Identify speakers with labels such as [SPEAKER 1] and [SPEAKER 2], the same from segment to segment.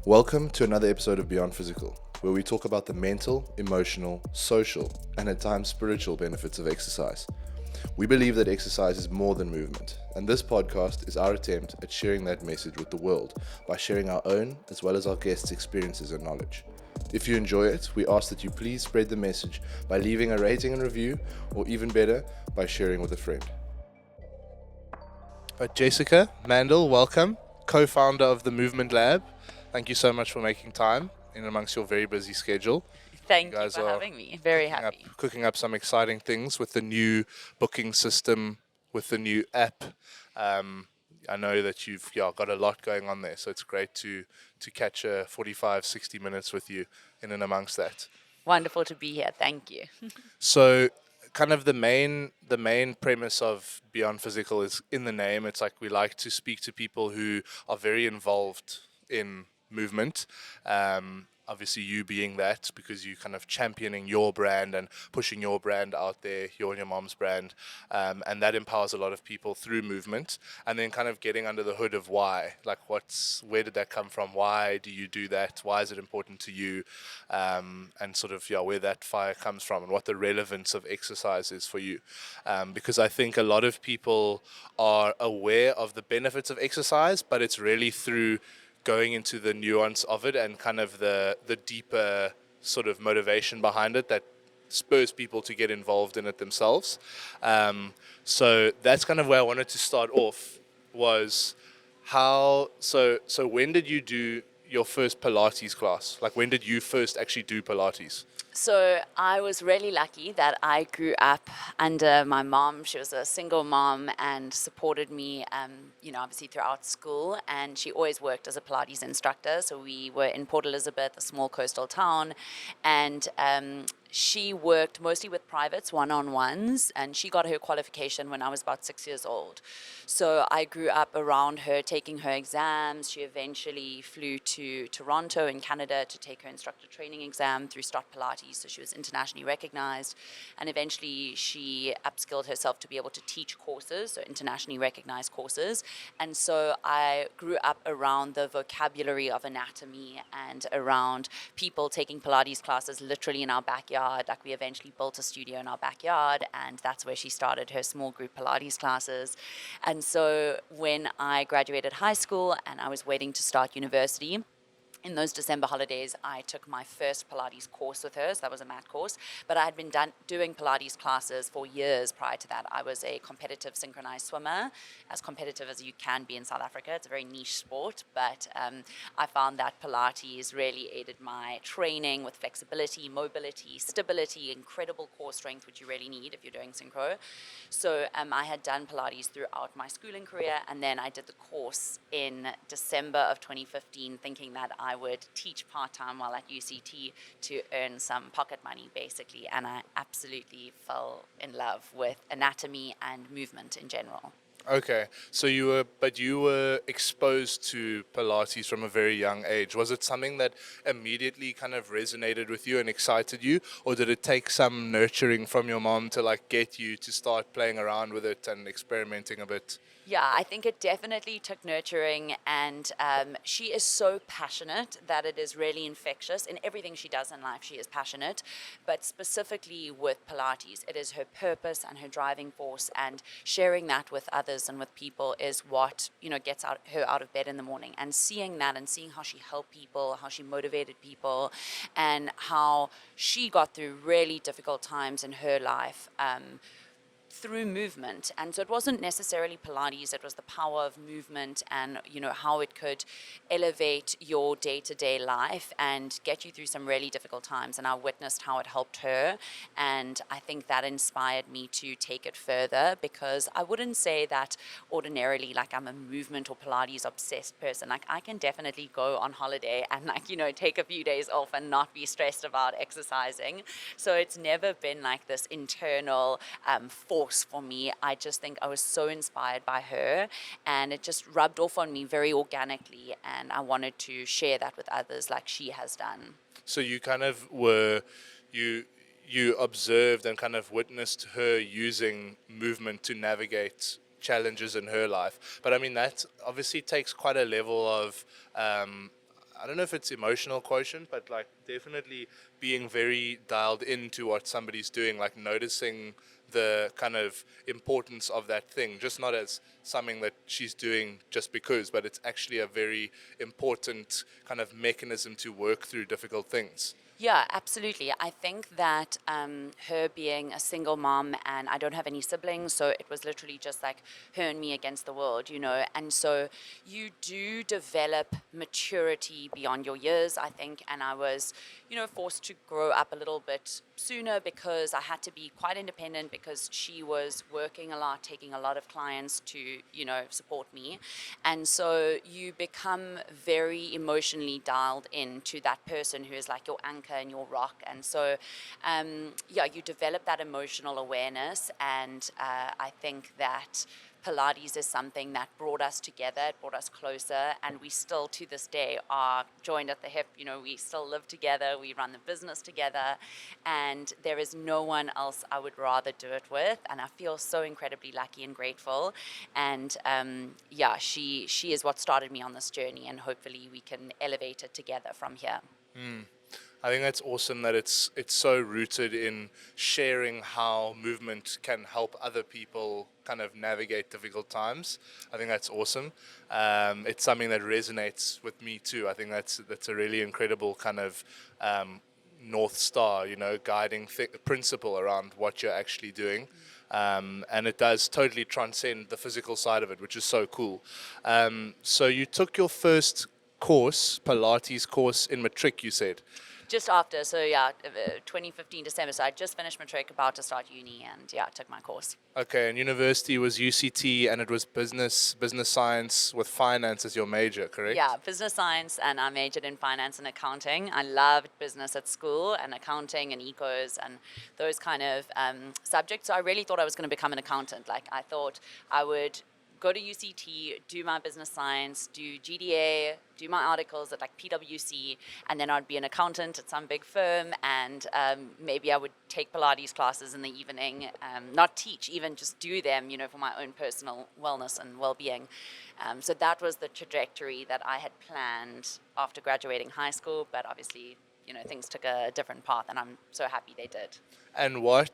[SPEAKER 1] Welcome to another episode of Beyond Physical, where we talk about the mental, emotional, social, and at times spiritual benefits of exercise. We believe that exercise is more than movement, and this podcast is our attempt at sharing that message with the world by sharing our own as well as our guests' experiences and knowledge. If you enjoy it, we ask that you please spread the message by leaving a rating and review, or even better, by sharing with a friend. But Jessica Mandel, welcome, co-founder of the Movement Lab. Thank you so much for making time in amongst your very busy schedule.
[SPEAKER 2] Thank you for having me. Very happy.
[SPEAKER 1] Cooking up some exciting things with the new booking system, with the new app. I know that you've got a lot going on there, so it's great to catch 45, 60 minutes with you in and amongst that.
[SPEAKER 2] Wonderful to be here. Thank you.
[SPEAKER 1] So kind of the main premise of Beyond Physical is in the name. It's like we like to speak to people who are very involved in movement. Obviously you being that, because you kind of championing your brand and pushing your brand out there, your and your mom's brand, and that empowers a lot of people through movement. And then kind of getting under the hood of why, like where did that come from? Why do you do that? Why is it important to you? And sort of where that fire comes from and what the relevance of exercise is for you. Because I think a lot of people are aware of the benefits of exercise, but it's really through going into the nuance of it and kind of the deeper sort of motivation behind it that spurs people to get involved in it themselves. So that's kind of where I wanted to start off, was so when did you do your first Pilates class? Like, when did you first actually do Pilates?
[SPEAKER 2] So I was really lucky that I grew up under my mom. She was a single mom and supported me, obviously throughout school. And she always worked as a Pilates instructor. So we were in Port Elizabeth, a small coastal town, and she worked mostly with privates, one-on-ones, and she got her qualification when I was about 6 years old. So I grew up around her, taking her exams. She eventually flew to Toronto in Canada to take her instructor training exam through Start Pilates, so she was internationally recognized. And eventually she upskilled herself to be able to teach courses, so internationally recognized courses. And so I grew up around the vocabulary of anatomy and around people taking Pilates classes literally in our backyard. Like, we eventually built a studio in our backyard, and that's where she started her small group Pilates classes. And so when I graduated high school and I was waiting to start university, in those December holidays, I took my first Pilates course with her. So that was a mat course. But I had been doing Pilates classes for years prior to that. I was a competitive synchronized swimmer, as competitive as you can be in South Africa. It's a very niche sport. But I found that Pilates really aided my training with flexibility, mobility, stability, incredible core strength, which you really need if you're doing synchro. So I had done Pilates throughout my schooling career. And then I did the course in December of 2015, thinking that I would teach part-time while at UCT to earn some pocket money, basically. And I absolutely fell in love with anatomy and movement in general.
[SPEAKER 1] Okay, so you were exposed to Pilates from a very young age. Was it something that immediately kind of resonated with you and excited you, or did it take some nurturing from your mom to like get you to start playing around with it and experimenting a bit?
[SPEAKER 2] Yeah, I think it definitely took nurturing, and she is so passionate that it is really infectious. In everything she does in life, she is passionate, but specifically with Pilates, it is her purpose and her driving force, and sharing that with others and with people is what, gets her out of bed in the morning. And seeing that and seeing how she helped people, how she motivated people, and how she got through really difficult times in her life, through movement. And so it wasn't necessarily Pilates, it was the power of movement and how it could elevate your day-to-day life and get you through some really difficult times. And I witnessed how it helped her, and I think that inspired me to take it further, because I wouldn't say that ordinarily like I'm a movement or Pilates obsessed person. Like, I can definitely go on holiday and take a few days off and not be stressed about exercising. So it's never been like this internal force for me. I just think I was so inspired by her, and it just rubbed off on me very organically, and I wanted to share that with others like she has done.
[SPEAKER 1] So you kind of you observed and kind of witnessed her using movement to navigate challenges in her life. But I mean, that obviously takes quite a level of I don't know if it's emotional quotient, but like definitely being very dialed into what somebody's doing, like noticing the kind of importance of that thing, just not as something that she's doing just because, but it's actually a very important kind of mechanism to work through difficult things.
[SPEAKER 2] Yeah, absolutely. I think that her being a single mom, and I don't have any siblings, so it was literally just like her and me against the world, you know. And so you do develop maturity beyond your years, I think. And I was, you know, forced to grow up a little bit sooner because I had to be quite independent because she was working a lot, taking a lot of clients to, you know, support me. And so you become very emotionally dialed into that person who is like your anchor and your rock. And so, yeah, you develop that emotional awareness. And I think that Pilates is something that brought us together, it brought us closer, and we still to this day are joined at the hip. You know, we still live together, we run the business together, and there is no one else I would rather do it with. And I feel so incredibly lucky and grateful. And yeah, she is what started me on this journey, and hopefully we can elevate it together from here.
[SPEAKER 1] I think that's awesome that it's so rooted in sharing how movement can help other people kind of navigate difficult times. I think that's awesome. It's something that resonates with me too. I think that's a really incredible kind of north star, you know, guiding principle around what you're actually doing. And it does totally transcend the physical side of it, which is so cool. So you took your first course, Pilates course in matric, you said.
[SPEAKER 2] Just after, so yeah, 2015 December. So I just finished matric, about to start uni, and yeah, I took my course.
[SPEAKER 1] Okay, and university was UCT, and it was business science with finance as your major,
[SPEAKER 2] Yeah,
[SPEAKER 1] correct?
[SPEAKER 2] business science, and I majored in finance and accounting. I loved business at school and accounting and ecos and those kind of subjects. So I really thought I was going to become an accountant. Like I thought I would go to UCT, do my business science, do GDA, do my articles at like PwC, and then I'd be an accountant at some big firm, and maybe I would take Pilates classes in the evening, not teach, even just do them, you know, for my own personal wellness and well-being. So that was the trajectory that I had planned after graduating high school, but obviously, you know, things took a different path, and I'm so happy they did.
[SPEAKER 1] And where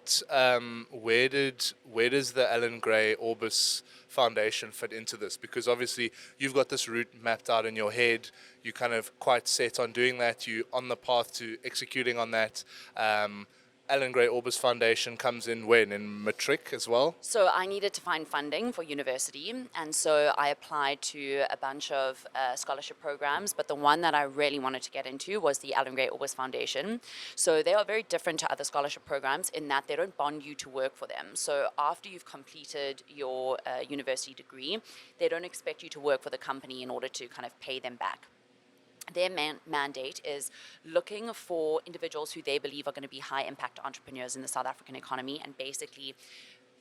[SPEAKER 1] does the Alan Gray Orbis Foundation fit into this? Because obviously you've got this route mapped out in your head. You kind of quite set on doing that. You on the path to executing on that. Alan Gray Orbis Foundation comes in when in matric as well.
[SPEAKER 2] So I needed to find funding for university, and so I applied to a bunch of scholarship programs, but the one that I really wanted to get into was the Alan Gray Orbis Foundation. So they are very different to other scholarship programs in that they don't bond you to work for them. So after you've completed your university degree, they don't expect you to work for the company in order to kind of pay them back. Their mandate is looking for individuals who they believe are going to be high impact entrepreneurs in the South African economy, and basically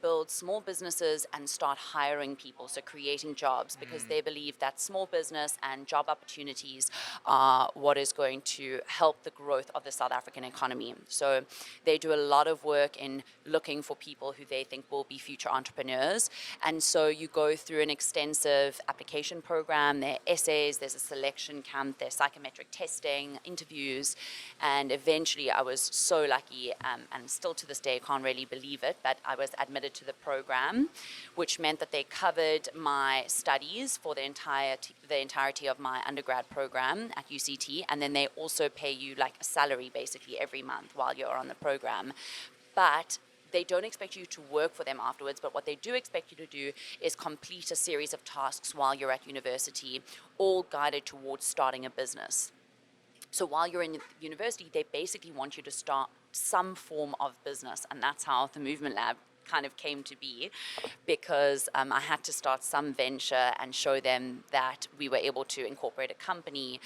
[SPEAKER 2] build small businesses and start hiring people, so creating jobs, because they believe that small business and job opportunities are what is going to help the growth of the South African economy. So they do a lot of work in looking for people who they think will be future entrepreneurs. And so you go through an extensive application program, there are essays, there's a selection camp, there's psychometric testing, interviews, and eventually I was so lucky, and still to this day can't really believe it, but I was admitted to the program, which meant that they covered my studies for the entirety of my undergrad program at UCT, and then they also pay you like a salary basically every month while you're on the program. But they don't expect you to work for them afterwards, but what they do expect you to do is complete a series of tasks while you're at university, all guided towards starting a business. So while you're in university, they basically want you to start some form of business, and that's how the Movement Lab kind of came to be, because I had to start some venture and show them that we were able to incorporate a company,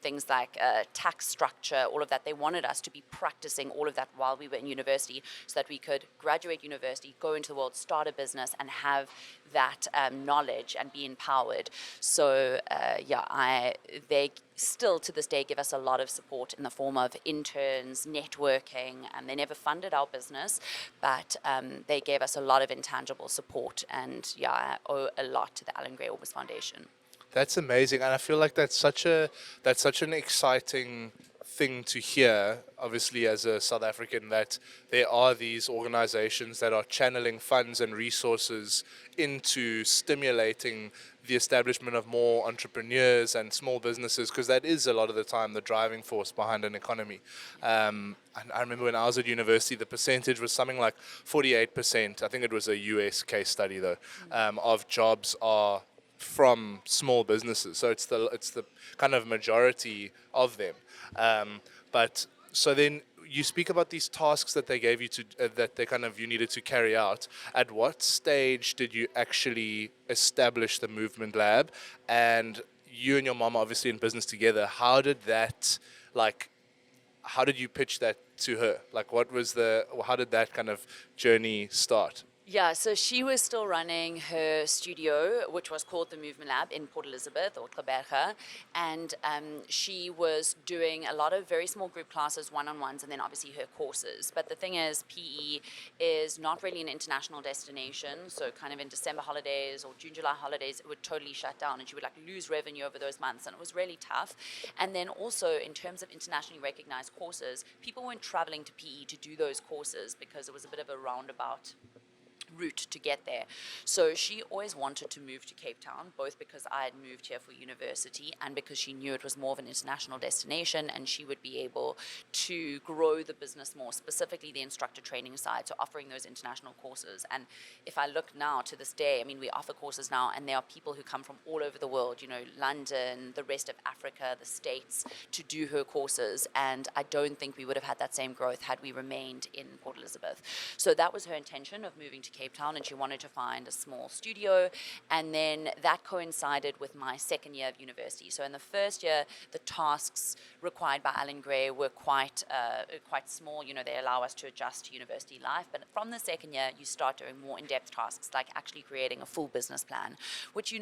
[SPEAKER 2] things like tax structure, all of that. They wanted us to be practicing all of that while we were in university, so that we could graduate university, go into the world, start a business, and have that knowledge and be empowered. So they still to this day give us a lot of support in the form of interns, networking, and they never funded our business, but they gave us a lot of intangible support, and I owe a lot to the Alan Gray Orbis Foundation.
[SPEAKER 1] That's amazing, and I feel like that's such an exciting thing to hear. Obviously, as a South African, that there are these organizations that are channeling funds and resources into stimulating the establishment of more entrepreneurs and small businesses, because that is a lot of the time the driving force behind an economy. And I remember when I was at university, the percentage was something like 48%. I think it was a US case study though, of jobs are from small businesses. So it's the kind of majority of them. But so then you speak about these tasks that they gave you to that they kind of you needed to carry out. At what stage did you actually establish the movement lab? And you and your mom are obviously in business together. Like how did you pitch that to her? Like how did that kind of journey start?
[SPEAKER 2] Yeah, so she was still running her studio, which was called the Movement Lab in Port Elizabeth or Kleberga, and she was doing a lot of very small group classes, one-on-ones, and then obviously her courses. But the thing is, PE is not really an international destination, so kind of in December holidays or June, July holidays, it would totally shut down, and she would like lose revenue over those months, and it was really tough. And then also in terms of internationally recognized courses, people weren't traveling to PE to do those courses because it was a bit of a roundabout route to get there. So she always wanted to move to Cape Town, both because I had moved here for university and because she knew it was more of an international destination and she would be able to grow the business more, specifically the instructor training side, so offering those international courses. And if I look now to this day, I mean, we offer courses now and there are people who come from all over the world, London, the rest of Africa, the States, to do her courses. And I don't think we would have had that same growth had we remained in Port Elizabeth. So that was her intention of moving to Cape Town, and she wanted to find a small studio. And then that coincided with my second year of university. So in the first year, the tasks required by Alan Gray were quite small. They allow us to adjust to university life. But from the second year, you start doing more in-depth tasks, like actually creating a full business plan, which,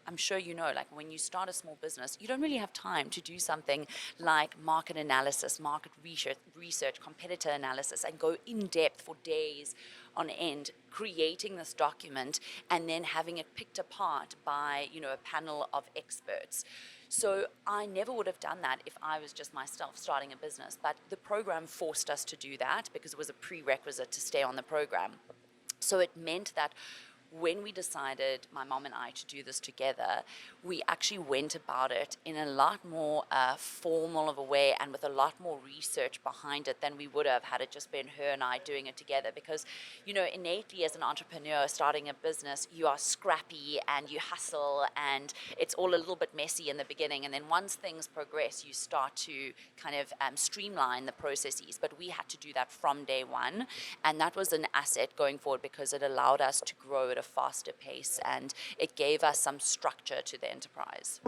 [SPEAKER 2] I'm sure like when you start a small business, you don't really have time to do something like market analysis, market research, competitor analysis, and go in depth for days on end, creating this document and then having it picked apart by, a panel of experts. So I never would have done that if I was just myself starting a business. But the program forced us to do that because it was a prerequisite to stay on the program. So it meant that when we decided, my mom and I, to do this together, we actually went about it in a lot more formal of a way and with a lot more research behind it than we would have had it just been her and I doing it together. Because, innately as an entrepreneur starting a business, you are scrappy and you hustle and it's all a little bit messy in the beginning. And then once things progress, you start to kind of streamline the processes. But we had to do that from day one. And that was an asset going forward because it allowed us to grow at a faster pace and it gave us some structure to the enterprise.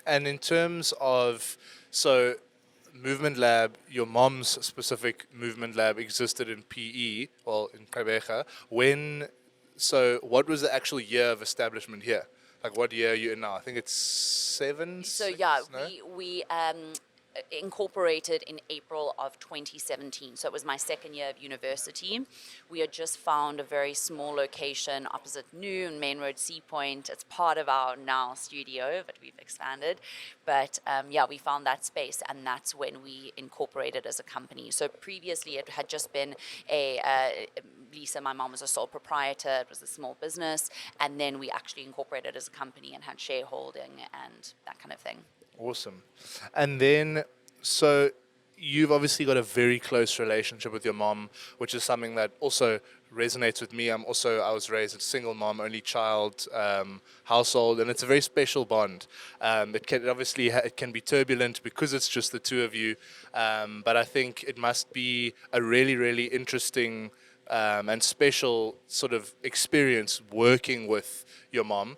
[SPEAKER 1] And in terms of, so Movement Lab, your mom's specific Movement Lab existed in PE, well, in Kleberga. What was the actual year of establishment here? Like what year are you in now? I think it's seven,
[SPEAKER 2] So
[SPEAKER 1] six,
[SPEAKER 2] yeah,
[SPEAKER 1] no?
[SPEAKER 2] we incorporated in April of 2017. So it was my second year of university. We had just found a very small location opposite Noon, Main Road Sea Point. It's part of our now studio, but we've expanded. But we found that space and that's when we incorporated as a company. So previously it had just been Lisa, my mom, was a sole proprietor. It was a small business. And then we actually incorporated as a company and had shareholding and that kind of thing.
[SPEAKER 1] Awesome. And then, so you've obviously got a very close relationship with your mom, which is something that also resonates with me. I was raised a single mom, only child household, and it's a very special bond. It can be turbulent because it's just the two of you, but I think it must be a really, really interesting and special sort of experience working with your mom.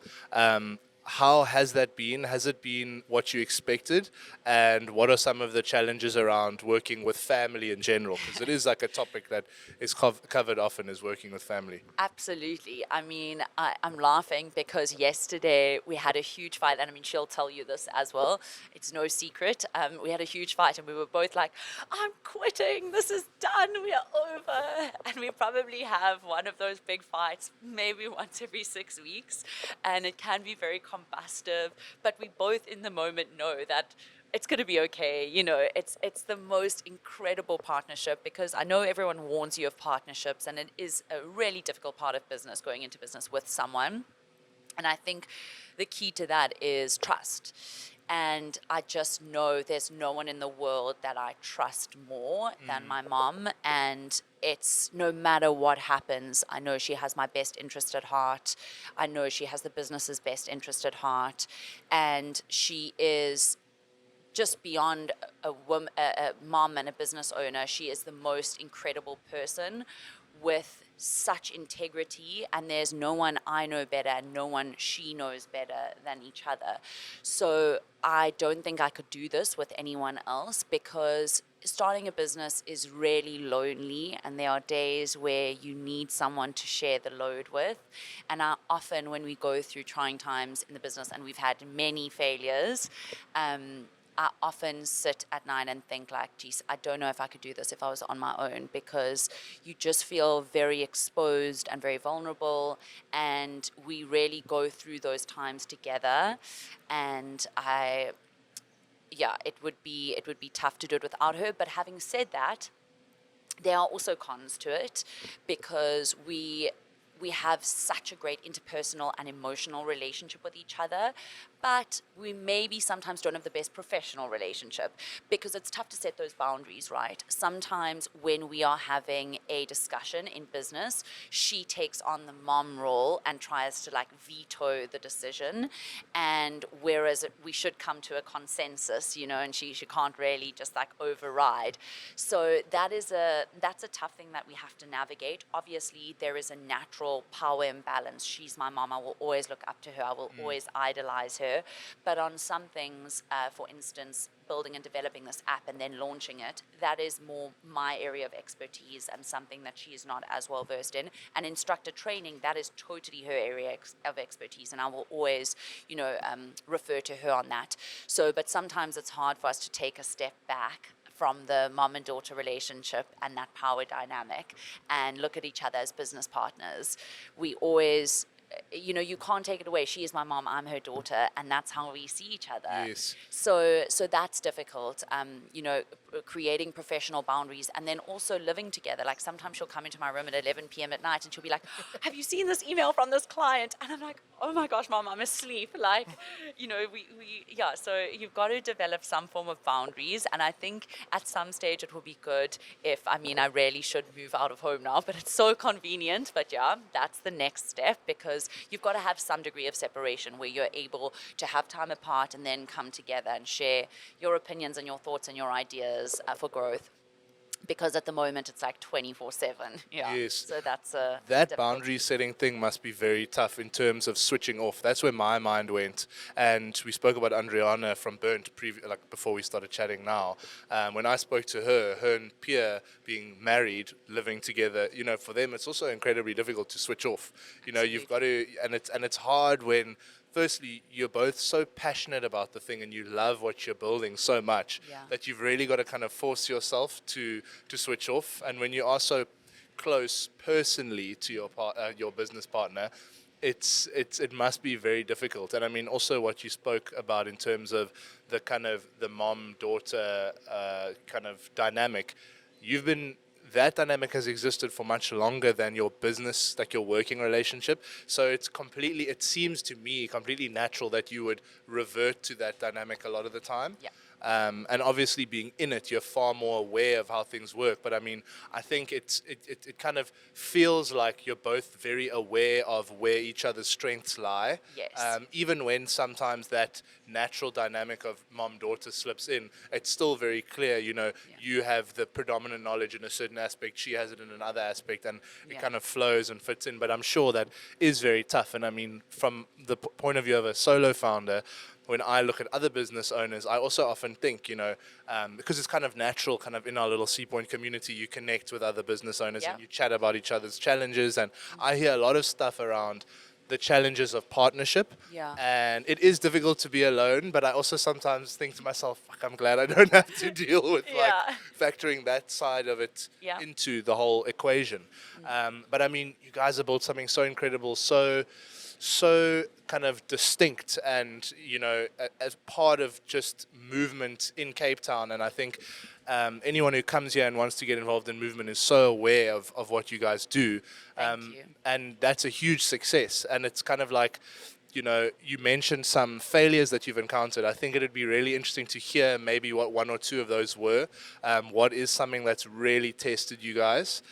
[SPEAKER 1] How has that been? Has it been what you expected? And what are some of the challenges around working with family in general? Because it is like a topic that is covered often, is working with family.
[SPEAKER 2] Absolutely. I mean, I'm laughing because yesterday we had a huge fight, and I mean, she'll tell you this as well. It's no secret. We had a huge fight, and we were both like, I'm quitting. This is done. We are over. And we probably have one of those big fights maybe once every 6 weeks. And it can be very combustive, but we both in the moment know that it's going to be okay. It's the most incredible partnership, because I know everyone warns you of partnerships, and it is a really difficult part of business, going into business with someone. And I think the key to that is trust. And I just know there's no one in the world that I trust more than my mom. And it's no matter what happens, I know she has my best interest at heart. I know she has the business's best interest at heart. And she is just beyond a mom and a business owner. She is the most incredible person with such integrity, and there's no one I know better and no one she knows better than each other. So I don't think I could do this with anyone else, because starting a business is really lonely, and there are days where you need someone to share the load with. And often when we go through trying times in the business, and we've had many failures, I often sit at night and think like, geez, I don't know if I could do this if I was on my own, because you just feel very exposed and very vulnerable, and we really go through those times together. And it would be tough to do it without her. But having said that, there are also cons to it, because we have such a great interpersonal and emotional relationship with each other, but we maybe sometimes don't have the best professional relationship, because it's tough to set those boundaries, right? Sometimes when we are having a discussion in business, she takes on the mom role and tries to like veto the decision, and whereas we should come to a consensus, and she can't really just like override. So that's a tough thing that we have to navigate. Obviously, there is a natural power imbalance. She's my mom. I will always look up to her. I will always idolize her. But on some things, for instance, building and developing this app and then launching it, that is more my area of expertise and something that she is not as well versed in. And instructor training, that is totally her area of expertise, and I will always, refer to her on that. So, but sometimes it's hard for us to take a step back from the mom and daughter relationship and that power dynamic and look at each other as business partners. We always, you can't take it away. She is my mom, I'm her daughter, and that's how we see each other.
[SPEAKER 1] Yes.
[SPEAKER 2] So that's difficult. Creating professional boundaries, and then also living together. Like sometimes she'll come into my room at 11 p.m. at night, and she'll be like, "Have you seen this email from this client?" And I'm like, "Oh my gosh, mom, I'm asleep." Like, So you've got to develop some form of boundaries, and I think at some stage it will be good if, I really should move out of home now, but it's so convenient. But yeah, that's the next step, because you've got to have some degree of separation where you're able to have time apart and then come together and share your opinions and your thoughts and your ideas for growth. Because at the moment it's like 24/7. Yeah.
[SPEAKER 1] Yes.
[SPEAKER 2] So that's
[SPEAKER 1] That
[SPEAKER 2] difficult.
[SPEAKER 1] boundary setting thing must be very tough in terms of switching off. That's where my mind went. And we spoke about Andriana from Burnt before we started chatting now. When I spoke to her and Pierre being married, living together, for them it's also incredibly difficult to switch off. You've got to, and it's hard when firstly, you're both so passionate about the thing and you love what you're building so much that you've really got to kind of force yourself to switch off. And when you are so close personally to your business partner, it must be very difficult. And also what you spoke about in terms of the kind of the mom-daughter kind of dynamic, that dynamic has existed for much longer than your business, like your working relationship. So it seems to me completely natural that you would revert to that dynamic a lot of the time.
[SPEAKER 2] Yeah.
[SPEAKER 1] And obviously being in it, you're far more aware of how things work. But I think it kind of feels like you're both very aware of where each other's strengths lie.
[SPEAKER 2] Yes.
[SPEAKER 1] Even when sometimes that natural dynamic of mom-daughter slips in, it's still very clear, you have the predominant knowledge in a certain aspect, she has it in another aspect, and it kind of flows and fits in. But I'm sure that is very tough. And from the point of view of a solo founder, when I look at other business owners, I also often think, because it's kind of natural, kind of in our little Sea Point community, you connect with other business owners and you chat about each other's challenges. And I hear a lot of stuff around the challenges of partnership.
[SPEAKER 2] Yeah.
[SPEAKER 1] And it is difficult to be alone, but I also sometimes think to myself, fuck, I'm glad I don't have to deal with factoring that side of it into the whole equation. But you guys have built something so incredible, so so kind of distinct and, as part of just movement in Cape Town. And I think anyone who comes here and wants to get involved in movement is so aware of what you guys do.
[SPEAKER 2] Thank you.
[SPEAKER 1] And that's a huge success. And it's kind of like, you mentioned some failures that you've encountered. I think it'd be really interesting to hear maybe what one or two of those were. What is something that's really tested you guys?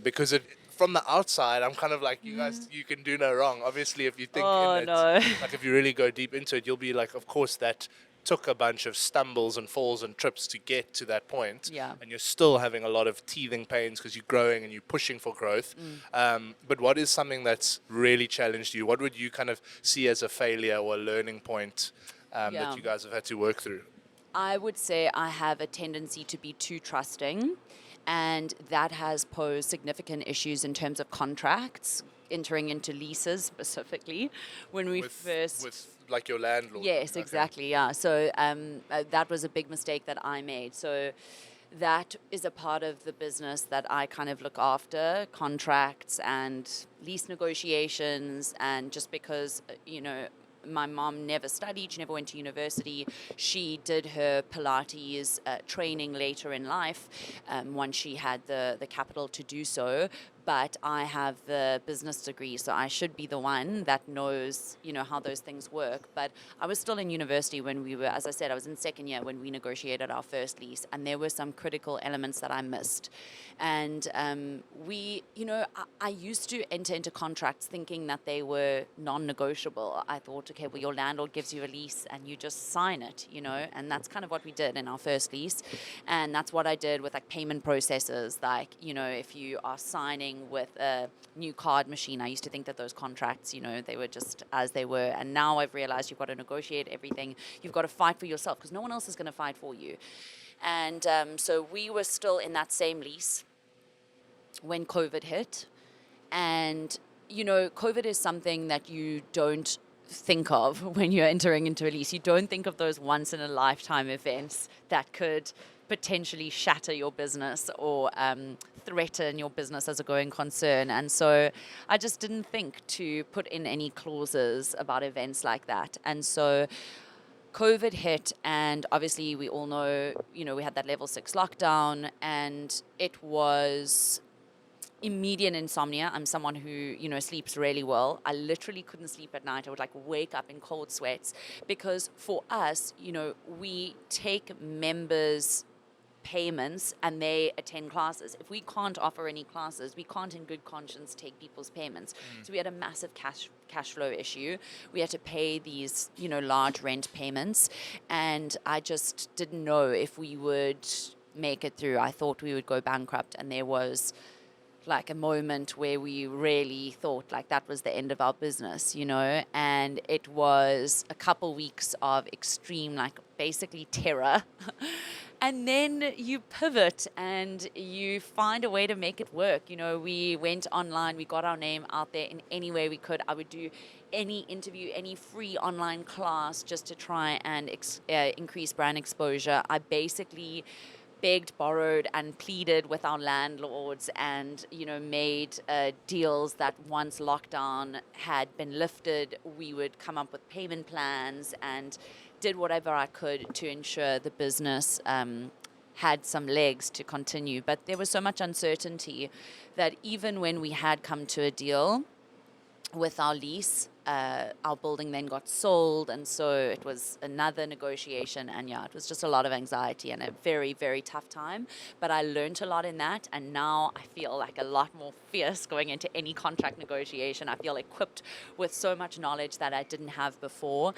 [SPEAKER 1] Because from the outside, I'm kind of like, you guys, you can do no wrong. Obviously, if you think in
[SPEAKER 2] Oh
[SPEAKER 1] it,
[SPEAKER 2] no.
[SPEAKER 1] like if you really go deep into it, you'll be like, of course, that took a bunch of stumbles and falls and trips to get to that point.
[SPEAKER 2] Yeah.
[SPEAKER 1] And you're still having a lot of teething pains because you're growing and you're pushing for growth. But what is something that's really challenged you? What would you kind of see as a failure or a learning point
[SPEAKER 2] Yeah.
[SPEAKER 1] that you guys have had to work through?
[SPEAKER 2] I would say I have a tendency to be too trusting, and that has posed significant issues in terms of contracts, entering into leases specifically. When we first.
[SPEAKER 1] With like your landlord.
[SPEAKER 2] Yes,
[SPEAKER 1] Okay.
[SPEAKER 2] exactly. Yeah. So that was a big mistake that I made. So that is a part of the business that I kind of look after, contracts and lease negotiations. And just because, my mom never studied, she never went to university. She did her Pilates training later in life once she had the capital to do so. But I have the business degree, so I should be the one that knows, how those things work. But I was still in university when we were, as I said, I was in second year when we negotiated our first lease, and there were some critical elements that I missed. And I used to enter into contracts thinking that they were non-negotiable. I thought, okay, well, your landlord gives you a lease and you just sign it, and that's kind of what we did in our first lease. And that's what I did with like payment processes, like, if you are signing with a new card machine. I used to think that those contracts, they were just as they were. And now I've realized you've got to negotiate everything. You've got to fight for yourself because no one else is going to fight for you. And so we were still in that same lease when COVID hit. And, COVID is something that you don't think of when you're entering into a lease. You don't think of those once in a lifetime events that could potentially shatter your business or threaten your business as a going concern. And so I just didn't think to put in any clauses about events like that. And so COVID hit, and obviously we all know, we had that level 6 lockdown, and it was immediate insomnia. I'm someone who, sleeps really well. I literally couldn't sleep at night. I would like wake up in cold sweats because for us, we take members' payments and they attend classes. If we can't offer any classes, we can't in good conscience take people's payments. So we had a massive cash flow issue. We had to pay these, large rent payments, and I just didn't know if we would make it through. I thought we would go bankrupt, and there was like a moment where we really thought like that was the end of our business, and it was a couple weeks of extreme, like basically terror. And then you pivot and you find a way to make it work. We went online, we got our name out there in any way we could. I would do any interview, any free online class just to try and increase brand exposure. I basically begged, borrowed, and pleaded with our landlords and, made deals that once lockdown had been lifted, we would come up with payment plans and did whatever I could to ensure the business had some legs to continue. But there was so much uncertainty that even when we had come to a deal with our lease, our building then got sold, and so it was another negotiation, and it was just a lot of anxiety and a very, very tough time. But I learned a lot in that, and now I feel like a lot more fierce going into any contract negotiation. I feel equipped with so much knowledge that I didn't have before.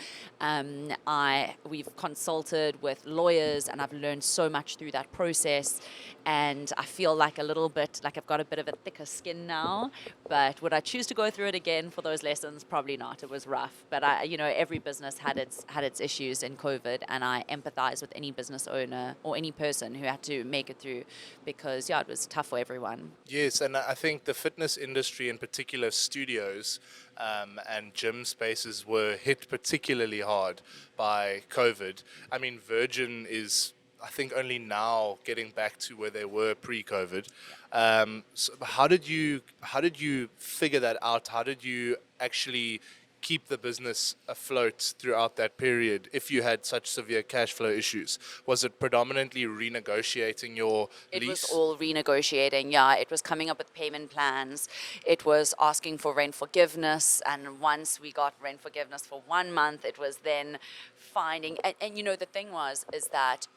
[SPEAKER 2] We've consulted with lawyers, and I've learned so much through that process, and I feel like a little bit like I've got a bit of a thicker skin now. But would I choose to go through it again for those lessons? Probably not. It was rough, but every business had its issues in COVID, and I empathize with any business owner or any person who had to make it through, because it was tough for everyone.
[SPEAKER 1] Yes, and I think the fitness industry, in particular studios and gym spaces, were hit particularly hard by COVID. I mean, Virgin is I think only now getting back to where they were pre-COVID.
[SPEAKER 2] Yeah.
[SPEAKER 1] So how did you figure that out? How did you actually keep the business afloat throughout that period if you had such severe cash flow issues? Was it predominantly renegotiating your
[SPEAKER 2] It was
[SPEAKER 1] lease?
[SPEAKER 2] all renegotiating. Yeah, it was coming up with payment plans. It was asking for rent forgiveness. And once we got rent forgiveness for 1 month, it was then finding. And you know, the thing is that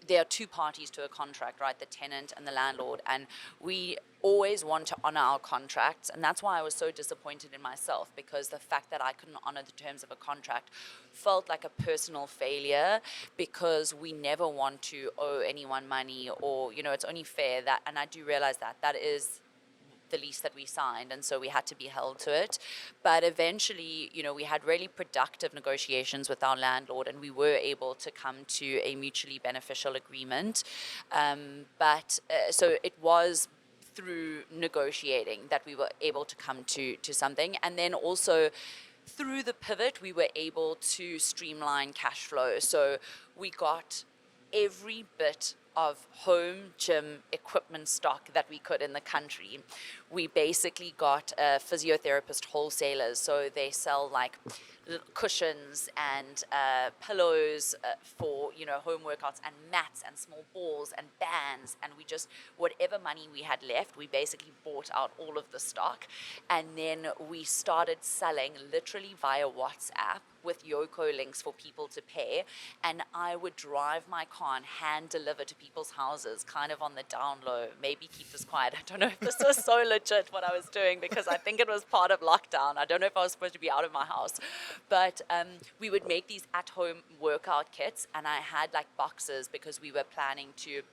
[SPEAKER 2] there are two parties to a contract, right? The tenant and the landlord. And we always want to honor our contracts. And that's why I was so disappointed in myself, because the fact that I couldn't honor the terms of a contract felt like a personal failure, because we never want to owe anyone money, or, you know, it's only fair that, and I do realize that that is the lease that we signed, and so we had to be held to it. But eventually, you know, we had really productive negotiations with our landlord, and we were able to come to a mutually beneficial agreement. So it was through negotiating that we were able to come to something. And then also through the pivot, we were able to streamline cash flow. So we got every bit of home gym equipment stock that we could in the country. We basically got physiotherapist wholesalers, so they sell like cushions and pillows for, you know, home workouts, and mats and small balls and bands. And we just, whatever money we had left, we basically bought out all of the stock. And then we started selling literally via WhatsApp with Yoko links for people to pay. And I would drive my car and hand deliver to people's houses, kind of on the down low. Maybe keep this quiet. I don't know if this was so legit what I was doing, because I think it was part of lockdown. I don't know if I was supposed to be out of my house. But we would make these at-home workout kits, and I had like boxes because we were planning to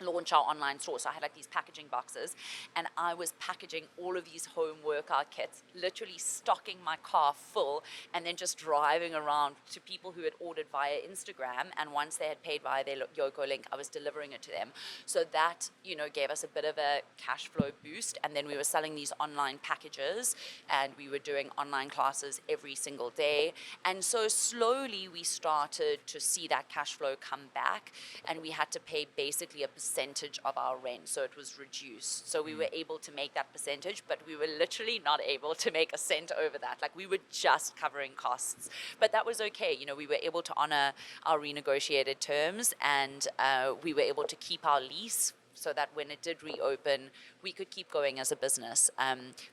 [SPEAKER 2] launch our online store. So I had like these packaging boxes, and I was packaging all of these home workout kits, literally stocking my car full, and then just driving around to people who had ordered via Instagram. And once they had paid via their Yoko link, I was delivering it to them. So that, you know, gave us a bit of a cash flow boost. And then we were selling these online packages, and we were doing online classes every single day. And so slowly we started to see that cash flow come back, and we had to pay basically a percentage of our rent, so it was reduced. So we were able to make that percentage, but we were literally not able to make a cent over that. Like, we were just covering costs, but that was okay. You know, we were able to honor our renegotiated terms, and we were able to keep our lease, so that when it did reopen, we could keep going as a business.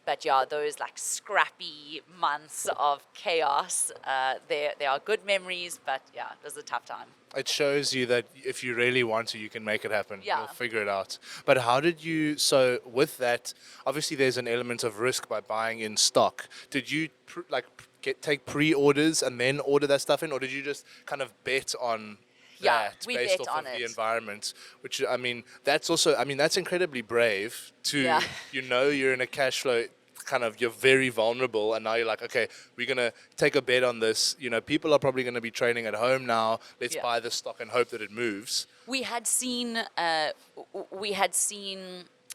[SPEAKER 2] But yeah, those like scrappy months of chaos, they are good memories, but yeah, it was a tough time.
[SPEAKER 1] It shows you that if you really want to, you can make it happen.
[SPEAKER 2] Yeah.
[SPEAKER 1] You'll figure it out. But how did you, so with that, obviously there's an element of risk by buying in stock. Did you take pre-orders and then order that stuff in, or did you just kind of bet on
[SPEAKER 2] Yeah,
[SPEAKER 1] that
[SPEAKER 2] we
[SPEAKER 1] based
[SPEAKER 2] bet
[SPEAKER 1] off
[SPEAKER 2] on
[SPEAKER 1] of the
[SPEAKER 2] it.
[SPEAKER 1] environment? Which, I mean, that's also, I mean, that's incredibly brave to,
[SPEAKER 2] Yeah.
[SPEAKER 1] you know, you're in a cash flow kind of, you're very vulnerable, and now you're like, okay, we're gonna take a bet on this. You know, people are probably gonna be training at home now. Let's
[SPEAKER 2] Yeah.
[SPEAKER 1] buy this stock and hope that it moves.
[SPEAKER 2] We had seen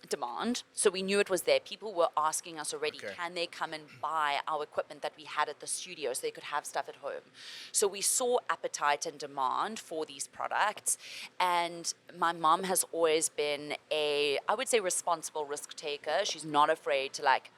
[SPEAKER 2] demand, so we knew it was there. People were asking us already,
[SPEAKER 1] Okay.
[SPEAKER 2] can they come and buy our equipment that we had at the studio so they could have stuff at home? So we saw appetite and demand for these products. And my mom has always been I would say, responsible risk taker. She's not afraid to like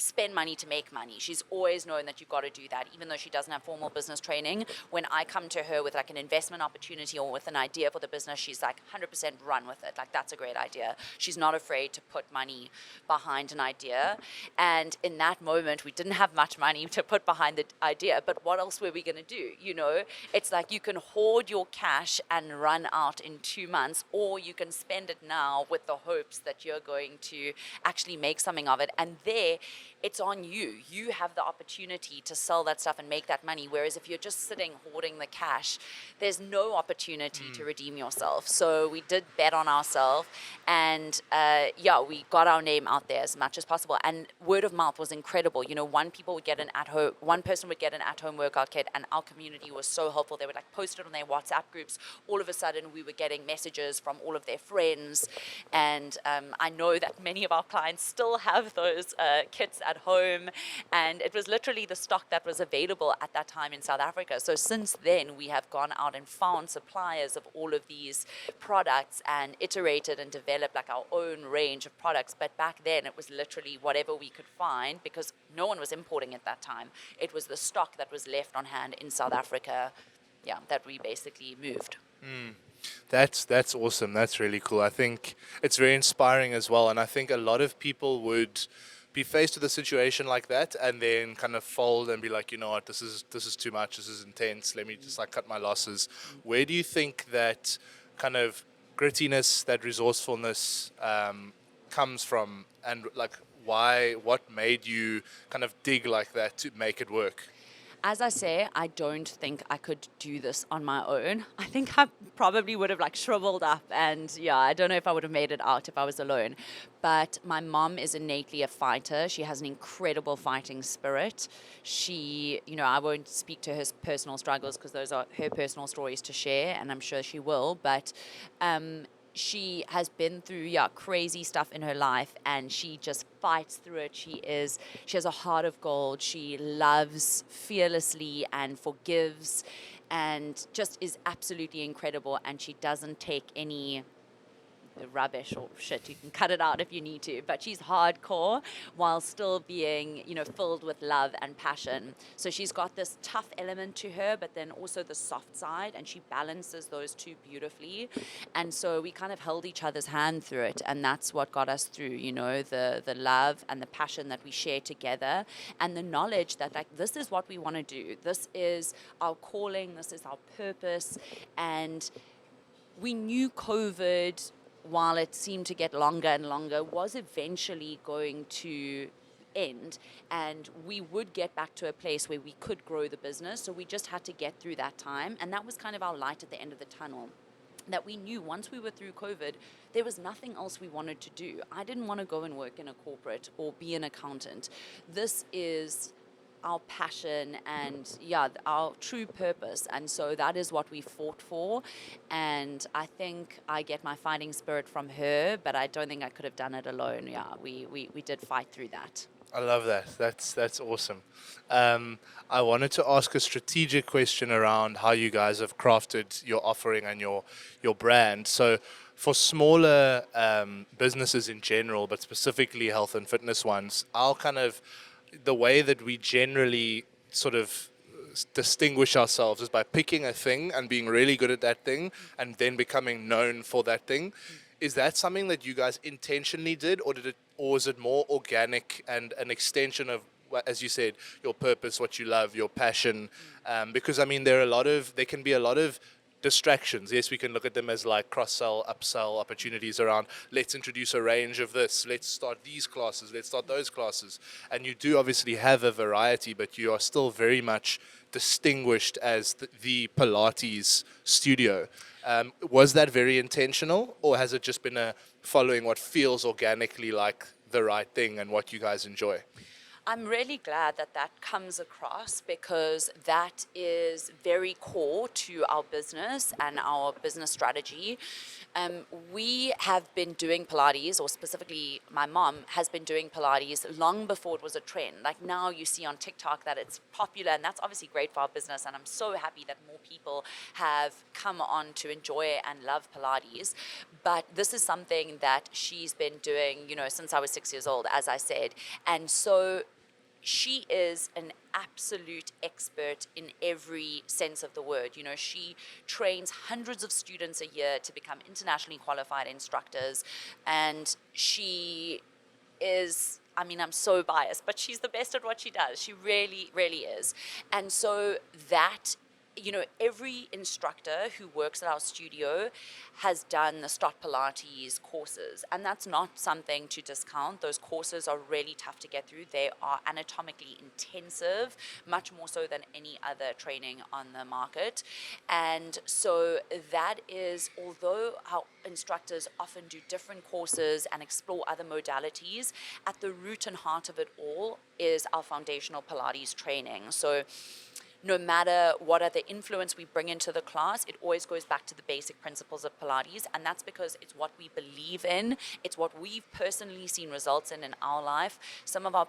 [SPEAKER 2] spend money to make money. She's always known that you've got to do that, even though she doesn't have formal business training. When I come to her with like an investment opportunity or with an idea for the business, she's like 100% run with it. Like, that's a great idea. She's not afraid to put money behind an idea. And in that moment, we didn't have much money to put behind the idea, but what else were we going to do? You know, it's like you can hoard your cash and run out in 2 months, or you can spend it now with the hopes that you're going to actually make something of it. And it's on you. You have the opportunity to sell that stuff and make that money. Whereas if you're just sitting hoarding the cash, there's no opportunity to redeem yourself. So we did bet on ourselves, and we got our name out there as much as possible. And word of mouth was incredible. You know, one person would get an at-home workout kit, and our community was so helpful. They would like post it on their WhatsApp groups. All of a sudden, we were getting messages from all of their friends, and I know that many of our clients still have those kits at home. And it was literally the stock that was available at that time in South Africa. So since then, we have gone out and found suppliers of all of these products and iterated and developed like our own range of products. But back then, it was literally whatever we could find because no one was importing at that time. It was the stock that was left on hand in South Africa, yeah, that we basically moved.
[SPEAKER 1] That's awesome. That's really cool. I think it's very inspiring as well, and I think a lot of people would be faced with a situation like that and then kind of fold and be like, you know what, this is too much. This is intense. Let me just like cut my losses. Where do you think that kind of grittiness, that resourcefulness comes from, and like why? What made you kind of dig like that to make it work?
[SPEAKER 2] As I say, I don't think I could do this on my own. I think I probably would have like shriveled up and yeah, I don't know if I would have made it out if I was alone. But my mom is innately a fighter. She has an incredible fighting spirit. She, I won't speak to her personal struggles because those are her personal stories to share and I'm sure she will. But she has been through crazy stuff in her life and she just fights through it. She has a heart of gold. She loves fearlessly and forgives and just is absolutely incredible, and she doesn't take any rubbish or shit. You can cut it out if you need to, but she's hardcore while still being, filled with love and passion. So she's got this tough element to her, but then also the soft side, and she balances those two beautifully. And so we kind of held each other's hand through it, and that's what got us through, the love and the passion that we share together, and the knowledge that like this is what we want to do. This is our calling, this is our purpose. And we knew COVID, while it seemed to get longer and longer, was eventually going to end, and we would get back to a place where we could grow the business. So we just had to get through that time, and that was kind of our light at the end of the tunnel, that we knew once we were through COVID, there was nothing else we wanted to do. I didn't want to go and work in a corporate or be an accountant. This is our passion and our true purpose, and so that is what we fought for. And I think I get my fighting spirit from her, but I don't think I could have done it alone. We did fight through that.
[SPEAKER 1] I love that. That's awesome. I wanted to ask a strategic question around how you guys have crafted your offering and your brand. So, for smaller businesses in general, but specifically health and fitness ones, the way that we generally sort of distinguish ourselves is by picking a thing and being really good at that thing and then becoming known for that thing. Is that something that you guys intentionally did, or is it more organic and an extension of, as you said, your purpose, what you love, your passion? Because I mean, there can be a lot of distractions. Yes, we can look at them as like cross-sell, upsell opportunities around, let's introduce a range of this, let's start these classes, let's start those classes. And you do obviously have a variety, but you are still very much distinguished as the Pilates studio. Was that very intentional, or has it just been following what feels organically like the right thing and what you guys enjoy?
[SPEAKER 2] I'm really glad that that comes across because that is very core to our business and our business strategy. We have been doing Pilates, or specifically my mom has been doing Pilates long before it was a trend. Like now you see on TikTok that it's popular, and that's obviously great for our business, and I'm so happy that more people have come on to enjoy and love Pilates. But this is something that she's been doing, since I was 6 years old, as I said. And so she is an absolute expert in every sense of the word. She trains hundreds of students a year to become internationally qualified instructors. And she is, I'm so biased, but she's the best at what she does. She really, really is. And so that, every instructor who works at our studio has done the Start Pilates courses, and that's not something to discount. Those courses are really tough to get through. They are anatomically intensive, much more so than any other training on the market. And so that is, although our instructors often do different courses and explore other modalities, at the root and heart of it all is our foundational Pilates training. So no matter what other influence we bring into the class, it always goes back to the basic principles of Pilates. And that's because it's what we believe in. It's what we've personally seen results in our life. Some of our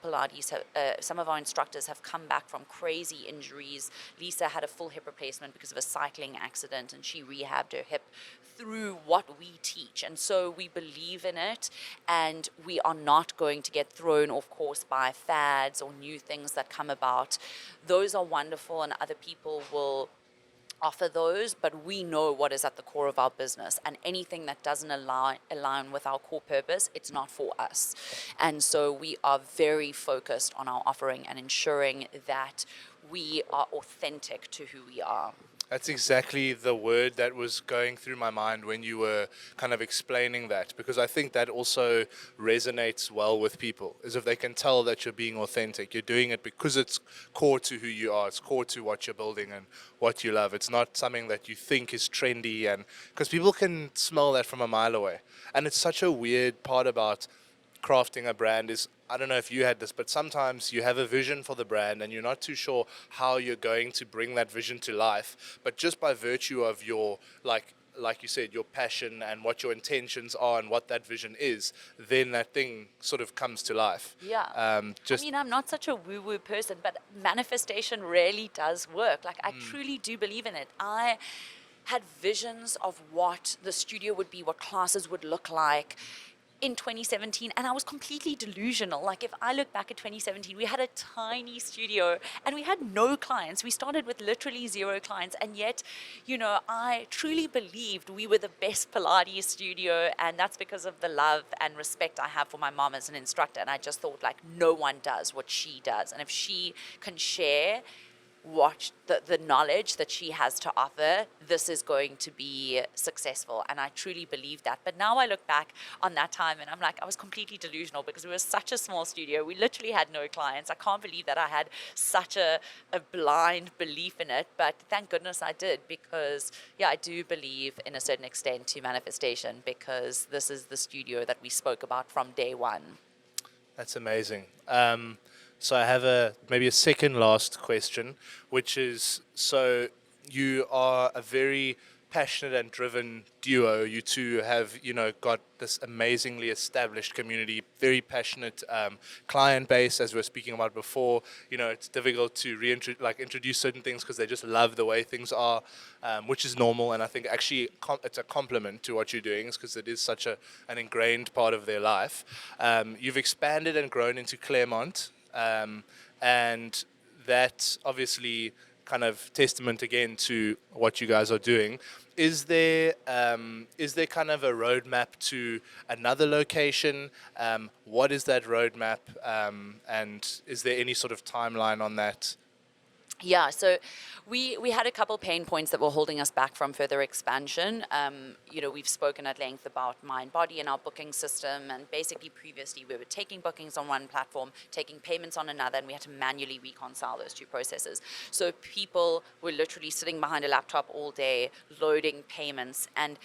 [SPEAKER 2] some of our instructors have come back from crazy injuries. Lisa had a full hip replacement because of a cycling accident, and she rehabbed her hip through what we teach. And so we believe in it, and we are not going to get thrown off course by fads or new things that come about. Those are wonderful, and other people will offer those, but we know what is at the core of our business, and anything that doesn't align with our core purpose, it's not for us. And so we are very focused on our offering and ensuring that we are authentic to who we are.
[SPEAKER 1] That's exactly the word that was going through my mind when you were kind of explaining that, because I think that also resonates well with people, is if they can tell that you're being authentic. You're doing it because it's core to who you are. It's core to what you're building and what you love. It's not something that you think is trendy, and because people can smell that from a mile away. And it's such a weird part about crafting a brand is, I don't know if you had this, but sometimes you have a vision for the brand and you're not too sure how you're going to bring that vision to life, but just by virtue of your, like you said, your passion and what your intentions are and what that vision is, then that thing sort of comes to life.
[SPEAKER 2] Yeah. I mean, I'm not such a woo-woo person, but manifestation really does work. Like, I truly do believe in it. I had visions of what the studio would be, what classes would look like in 2017, and I was completely delusional. Like, if I look back at 2017, we had a tiny studio and we had no clients. We started with literally 0 clients, and yet, I truly believed we were the best Pilates studio, and that's because of the love and respect I have for my mom as an instructor. And I just thought, like, no one does what she does, and if she can share what the knowledge that she has to offer, this is going to be successful. And I truly believe that. But now I look back on that time and I'm like, I was completely delusional because we were such a small studio. We literally had no clients. I can't believe that I had such a blind belief in it. But thank goodness I did, because yeah, I do believe in a certain extent to manifestation, because this is the studio that we spoke about from day one.
[SPEAKER 1] That's amazing. So I have maybe a second last question, which is, so you are a very passionate and driven duo. You two have, got this amazingly established community, very passionate client base, as we were speaking about before. It's difficult to introduce certain things because they just love the way things are, which is normal. And I think actually it's a compliment to what you're doing, because it is such an ingrained part of their life. You've expanded and grown into Claremont. And that's obviously kind of testament again to what you guys are doing. Is there kind of a roadmap to another location? What is that roadmap? And is there any sort of timeline on that?
[SPEAKER 2] Yeah, so we had a couple pain points that were holding us back from further expansion. We've spoken at length about Mind Body and our booking system, and basically previously we were taking bookings on one platform, taking payments on another, and we had to manually reconcile those two processes. So people were literally sitting behind a laptop all day, loading payments, and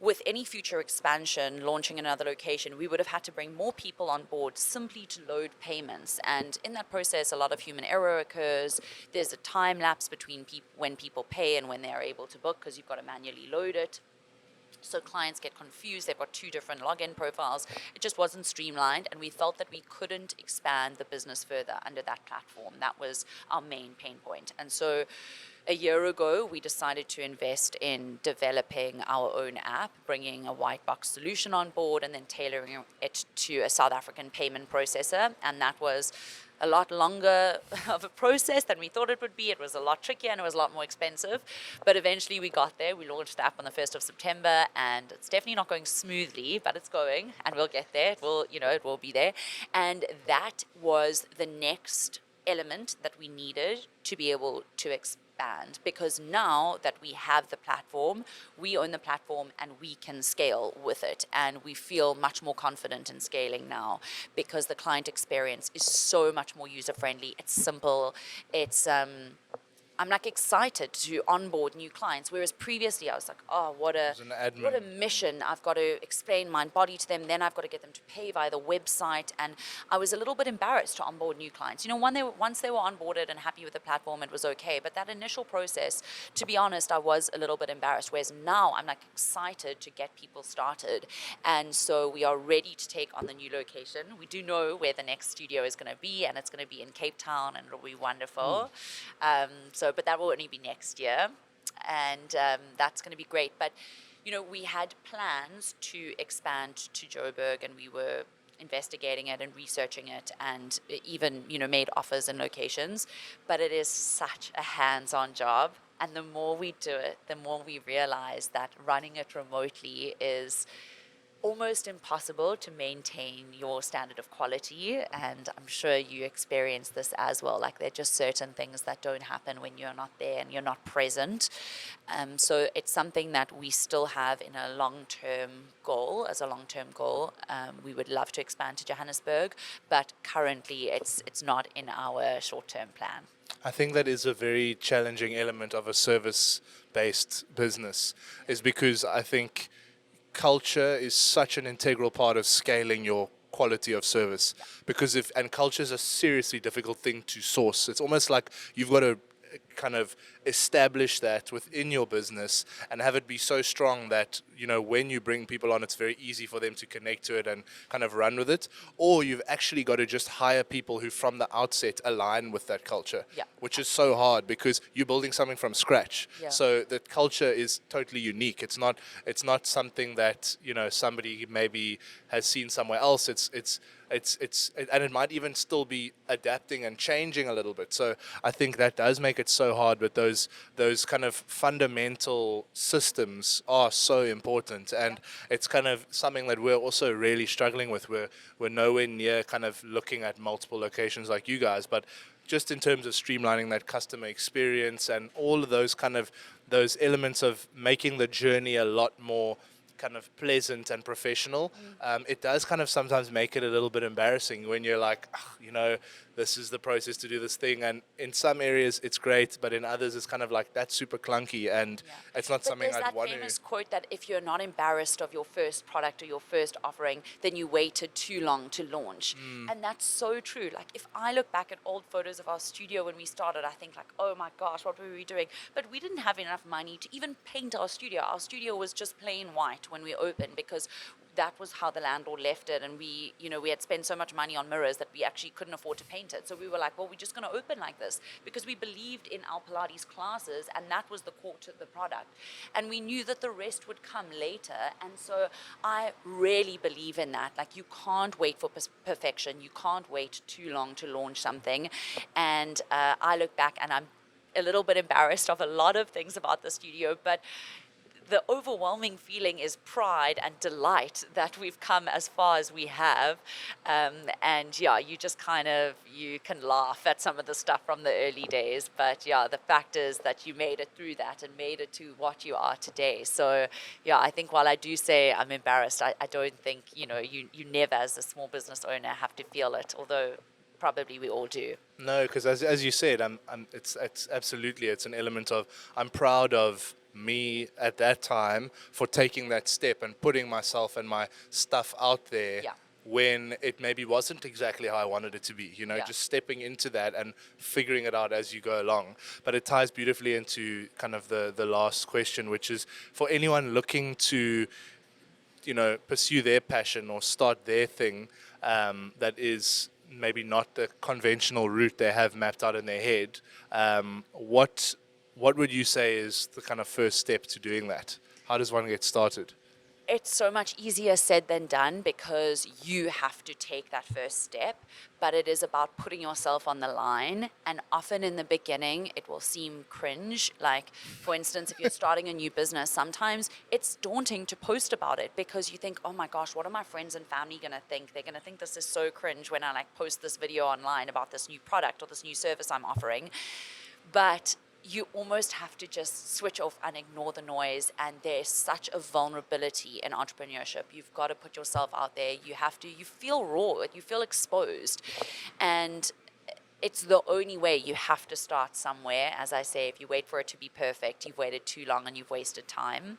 [SPEAKER 2] with any future expansion, launching another location, we would have had to bring more people on board simply to load payments. And in that process, a lot of human error occurs. There's a time lapse between when people pay and when they're able to book, because you've got to manually load it. So clients get confused. They've got 2 different login profiles. It just wasn't streamlined, and we felt that we couldn't expand the business further under that platform. That was our main pain point. And so a year ago, we decided to invest in developing our own app, bringing a white box solution on board, and then tailoring it to a South African payment processor. And that was a lot longer of a process than we thought it would be. It was a lot trickier and it was a lot more expensive. But eventually we got there. We launched the app on the 1st of September, and it's definitely not going smoothly, but it's going, and we'll get there. It will be there. And that was the next element that we needed to be able to expand, because now that we have the platform, we own the platform and we can scale with it, and we feel much more confident in scaling now because the client experience is so much more user friendly. It's simple. It's I'm like excited to onboard new clients. Whereas previously I was like, oh, what a
[SPEAKER 1] As an admin.
[SPEAKER 2] what a mission. I've got to explain my body to them. Then I've got to get them to pay via the website. And I was a little bit embarrassed to onboard new clients. Once they were onboarded and happy with the platform, it was okay. But that initial process, to be honest, I was a little bit embarrassed. Whereas now I'm like excited to get people started. And so we are ready to take on the new location. We do know where the next studio is going to be, and it's going to be in Cape Town, and it'll be wonderful. But that will only be next year, and that's going to be great. But we had plans to expand to Joburg, and we were investigating it and researching it, and even made offers and locations. But it is such a hands-on job, and the more we do it, the more we realize that running it remotely is almost impossible to maintain your standard of quality. And I'm sure you experience this as well. Like, there are just certain things that don't happen when you're not there and you're not present. So it's something that we still have in a long-term goal. We would love to expand to Johannesburg, but currently it's not in our short-term plan.
[SPEAKER 1] I think that is a very challenging element of a service-based business, is because I think culture is such an integral part of scaling your quality of service, because and culture is a seriously difficult thing to source. It's almost like you've got to kind of establish that within your business and have it be so strong that when you bring people on, it's very easy for them to connect to it and kind of run with it. Or you've actually got to just hire people who from the outset align with that culture, which is so hard because you're building something from scratch. So the culture is totally unique. It's not something that somebody maybe has seen somewhere else. And it might even still be adapting and changing a little bit. So I think that does make it so hard, but those kind of fundamental systems are so important, and it's kind of something that we're also really struggling with. We're nowhere near kind of looking at multiple locations like you guys, but just in terms of streamlining that customer experience and all of those elements of making the journey a lot more kind of pleasant and professional, it does kind of sometimes make it a little bit embarrassing when you're like, this is the process to do this thing. And in some areas it's great, but in others it's kind of like, that's super clunky, and it's not something I'd want to.
[SPEAKER 2] There's that famous quote that if you're not embarrassed of your first product or your first offering, then you waited too long to launch. And that's so true. Like, if I look back at old photos of our studio when we started, I think like, oh my gosh, what were we doing? But we didn't have enough money to even paint our studio. Our studio was just plain white when we opened, because that was how the landlord left it, and we had spent so much money on mirrors that we actually couldn't afford to paint it. So we were like, well, we're just going to open like this, because we believed in our Pilates classes, and that was the core to the product, and we knew that the rest would come later. And so I really believe in that. Like, you can't wait for perfection. You can't wait too long to launch something. And I look back and I'm a little bit embarrassed of a lot of things about the studio, but the overwhelming feeling is pride and delight that we've come as far as we have. You just you can laugh at some of the stuff from the early days. But the fact is that you made it through that and made it to what you are today. So I think while I do say I'm embarrassed, I don't think, you never as a small business owner have to feel it, although probably we all do.
[SPEAKER 1] No, because as you said, it's absolutely, it's an element of, I'm proud of me at that time for taking that step and putting myself and my stuff out there when it maybe wasn't exactly how I wanted it to be, just stepping into that and figuring it out as you go along. But it ties beautifully into kind of the last question, which is for anyone looking to pursue their passion or start their thing, that is maybe not the conventional route they have mapped out in their head, what would you say is the kind of first step to doing that? How does one get started?
[SPEAKER 2] It's so much easier said than done, because you have to take that first step, but it is about putting yourself on the line. And often in the beginning, it will seem cringe. Like, for instance, if you're starting a new business, sometimes it's daunting to post about it, because you think, oh my gosh, what are my friends and family going to think? They're going to think this is so cringe when I post this video online about this new product or this new service I'm offering. But you almost have to just switch off and ignore the noise. And there's such a vulnerability in entrepreneurship. You've got to put yourself out there. You feel raw, you feel exposed. And it's the only way. You have to start somewhere. As I say, if you wait for it to be perfect, you've waited too long and you've wasted time.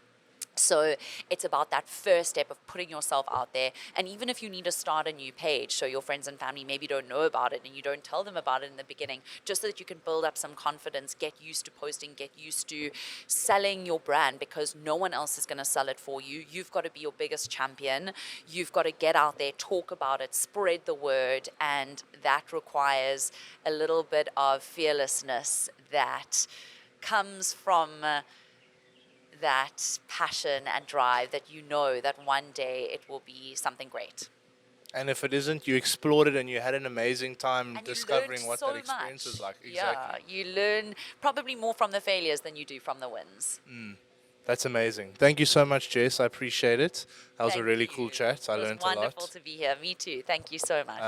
[SPEAKER 2] So it's about that first step of putting yourself out there. And even if you need to start a new page, so your friends and family maybe don't know about it and you don't tell them about it in the beginning, just so that you can build up some confidence, get used to posting, get used to selling your brand, because no one else is going to sell it for you. You've got to be your biggest champion. You've got to get out there, talk about it, spread the word. And that requires a little bit of fearlessness that comes from that passion and drive, that you know that one day it will be something great.
[SPEAKER 1] And if it isn't, you explored it and you had an amazing time
[SPEAKER 2] And
[SPEAKER 1] discovering what that experience is like. Exactly.
[SPEAKER 2] Yeah, you learn probably more from the failures than you do from the wins.
[SPEAKER 1] That's amazing. Thank you so much, Jess. I appreciate it. That was a
[SPEAKER 2] Thank
[SPEAKER 1] really
[SPEAKER 2] you.
[SPEAKER 1] cool chat. I learned a
[SPEAKER 2] It was wonderful
[SPEAKER 1] lot.
[SPEAKER 2] to be here. Me too. Thank you so much.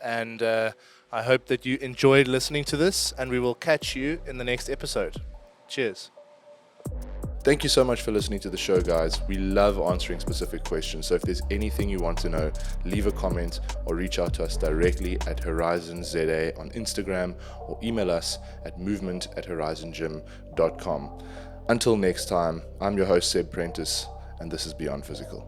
[SPEAKER 1] And I hope that you enjoyed listening to this, and we will catch you in the next episode. Cheers. Thank you so much for listening to the show, guys. We love answering specific questions. So if there's anything you want to know, leave a comment or reach out to us directly at HorizonZA on Instagram, or email us at movement@horizongym.com. Until next time, I'm your host, Seb Prentice, and this is Beyond Physical.